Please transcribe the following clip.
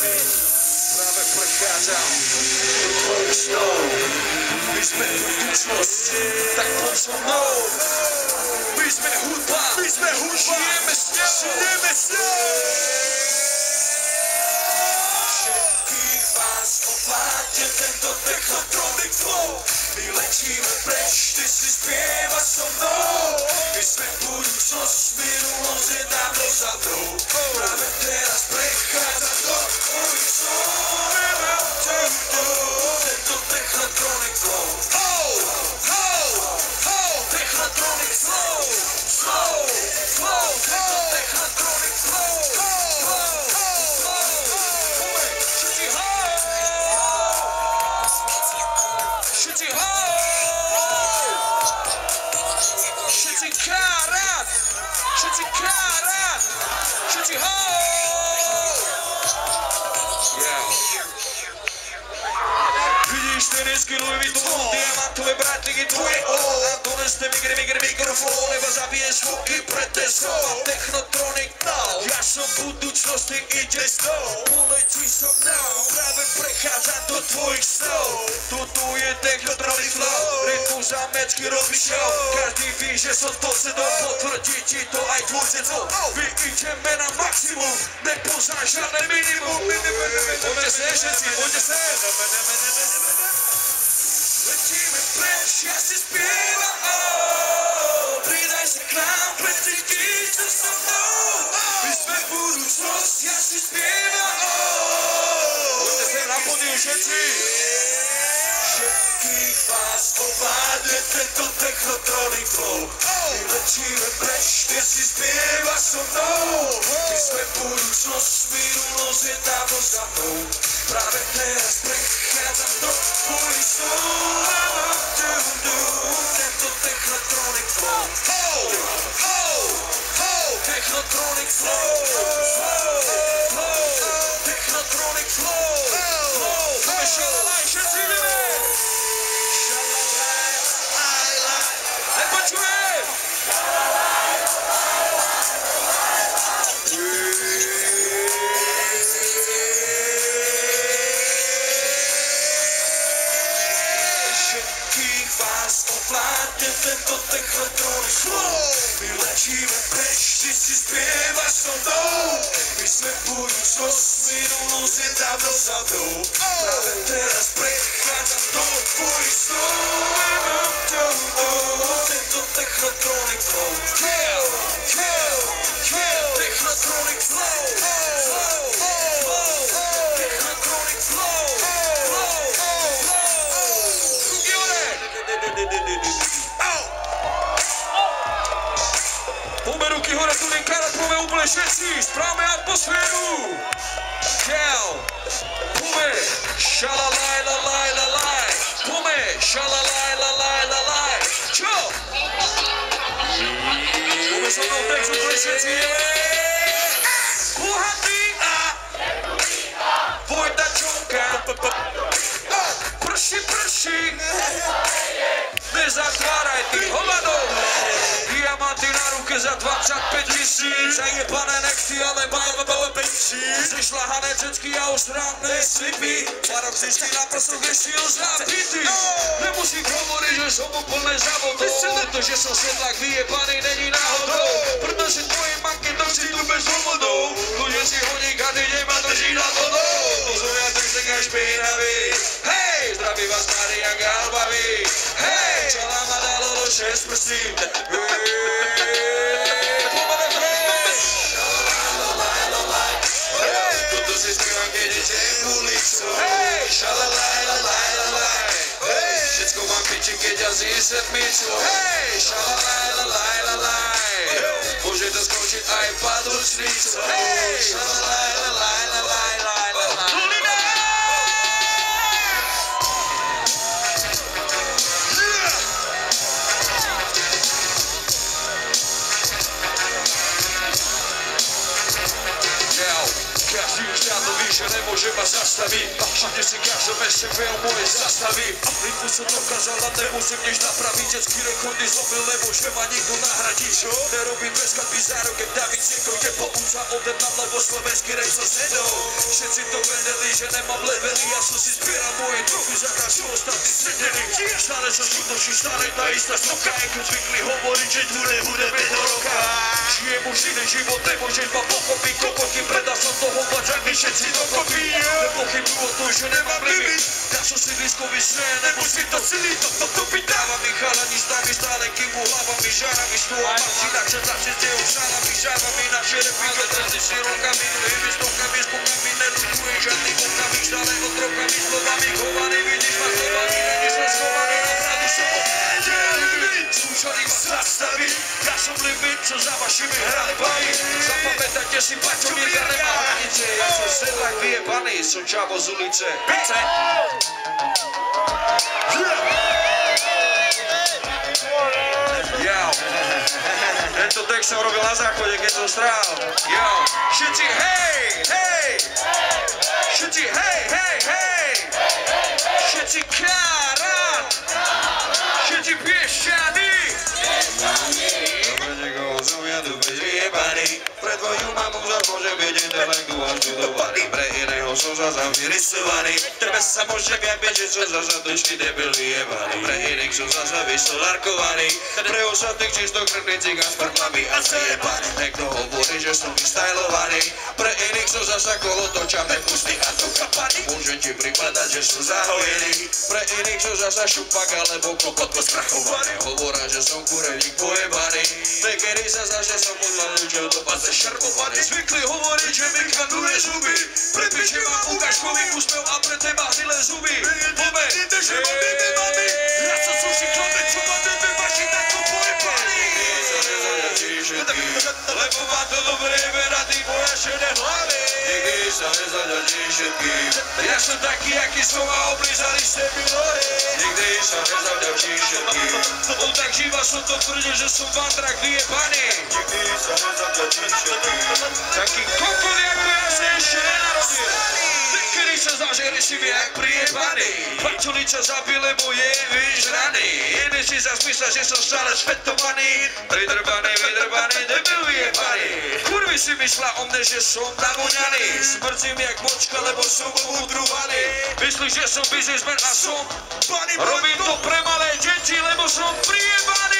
Práve prechádzam do tvojich snov. My sme budúcnosť, tak poď so mnou. My sme hudba, žijeme s ňou. Všetkých vás ovládne tento technotronic flow. My letíme preč, ty si spievaš so mnou. My sme budúcnosť, minulosť je dávno za mnou. Práve teraz prechádzam do tvojich snov. Tento technotronic flow. Technotronic flow. Tento technotronic flow. Vidíš tenisky Louis Vuitton, diamantové bratníky tvoje a doneste mikrofón, lebo zabije zvuky pred testou a technotronic now. Ja som budúcnosť, ty ideš s tou, poletí so mnou, práve prechádzam do tvojich snov. Tuto je technotronic flow, rytmus a mecky robí show. Každý ví, že som posedol, potvrdí ti to aj tvorcecov. My ideme na maximum, nepoznáš žiadne minimum. Poďte sem všetci, poďte sem. Letíme preč, ja si spievam, pridaj sa k nám, precítiš to so mnou. My sme budúcnosť, ja si spievam, poďte sem na pódium všetci. Všetkých vás ovládne tento technotronic flow. My letíme preč, ty si spievaš so mnou. My sme budúcnosť, minulosť je dávno za mnou. Práve teraz prechádzam do tvojich snov. Tento technotronic flow. Technotronic flow. Technotronic flow. Šalalaj, všetci ideme. Nepočujem. Všetkých vás ovládne tento technotronic flow. My letíme preč, ty si spievaš so mnou. My sme budúcnosť, minulosť je dávno za mnou. Práve teraz prechádzam do tvojich snov. Tento technotronic flow. Technotronic flow. Technotronic flow. Poďme ruky hore, tu nekára, poďme úplne všetci, správame atmosféru. Poďme, šalalaj, lalaj, lalaj. Poďme, šalalaj, lalaj, lalaj. Čo? Poďme sa mnou text úplne všetci, bohatý a Vojta Čonka. Prší, nezatváraj ty hovadou. Diamanty na ruke za 25 000, zajebané nechty, ale máme penčí. Zešľahané cecky a osrávne slipy, pár ksičky na prstoch ešte zapity. Nemusím hovoriť, že som úplne zavodol, pretože som sedlak vyjebaný není náhodou. Pretože tvoje manky noci tu bez dôvodov, ľudia si hodí každý deň ma drží nad vodou. To som ja drsek a špinavý, hej, zdraví vás Maria Galbaví, hej, čala ma dalo do 6 prstín. Toto si spievam, keď idem ulicou. Šalalaj, lalaj, lalaj. Všetko mám piči, keď jazdí sedmičou. Šalalaj, lalaj, lalaj. Môže to skončiť aj padlučnicou. Šalalaj, lalaj, lalaj, lalaj, lalaj. Každý už dávno ví, že nemôže ma zastaviť. Všimne si každom ešte veľ moje zastaví. Rytmu som dokázal a nemusím nič napraviť. Detský rekordy zlobil, lebo že ma nikto nahradí. Nerobím bez skladby zárok, keď David Chodte pouča ode mňa, lebo slovenský rej susedov. Všetci to vedeli, že nemám levely, ja som si zbieral moje trofy, za každú ostatní sedeli. Stále sa skutočí, stále tá istá stoka, ako zvykli hovoriť, že budeme do roka. Žijem už iný život, nemôžeš ma pochopiť, kokotky, predal som toho mať, ak my všetci dokopy. Nepochybujú o tom, že nemám limit, ja som si blízkový sen, nemusím to celý to dáva mi chalani s nami stále kývu hlavami, žárami, stôlami, ináče začnete už šálami, žárami, naše repy, dotrati si rokami, druhými stovkami, spokami, neľutujem žiadny bokami, stále otrokami, slovami, chovaný, vidíš ma slovami, není som schovaný, na pravdu som skúšali ma zastaviť, ja som limit, čo za vašimi hradbami, zapamätajte si, Paťo Mirka nemá hranice, ja som sedlak vyjebaný, som čavo z ulice. Jau, tento text som robil na záchode, keď som strál. Jau, všetci hej, hej, všetci hej, hej, hej, všetci kárát, všetci piešťany. Dobre, niekoho som ja tu bez vyjebaný, pre tvoju mamu za to, že byť intelektuál študovaný, pre iného som zasa vyrysovaný, tebe sa môže vyjabiť, že som zasa točný debil vyjebaný, pre iných som zasa vysolarkovaný, pre ostatných čistokrvný cigán s prklami a zajebaný, niekto hovorí, že som vystajlovaný, pre iných som zasa kolotoča nepustý a to kapaný, môžem ti pripadať, že som zahojený, pre iných som zasa šupak alebo kokotko sprachovaný, hovorá, že som kurevník pojebaný, niekedy sa zase som odvalúčil do pace šarmovaný, zvykli hovoriť, že mi kanduje zuby, prepične mám ukážkový úsmev a pre teba hnilé zuby, pomeň, že mám vybevaný, ja som suši chlape, čo ma tebe vaši takto pojebaný, lebo má to dobré vera, ty moja šedé hlavy, nikdy sa nezadačí všetkým, ja som taký, aký som a oblízali ste mi nohy, nikdy sa nezadačí všetkým, tak živa som to tvrdil, že som vandrak vyjebaný, nikdy sa nezadačí všetkým, taký kokon, ako ja sa ešte nenarodil, kedy sa zažeri si mi jak prijebaný, Pačuliča zabile moje vyžrany, iný si zas mysля, že som stále svetovaný, pridrbaný, debil vyjebaný, kurvy si mysla o mne, že som navoňaný, smrdzím jak močka, lebo som udrúvaný, myslíš, že som biznismen a som bunny, robím to pre malé deti, lebo som prijebaný.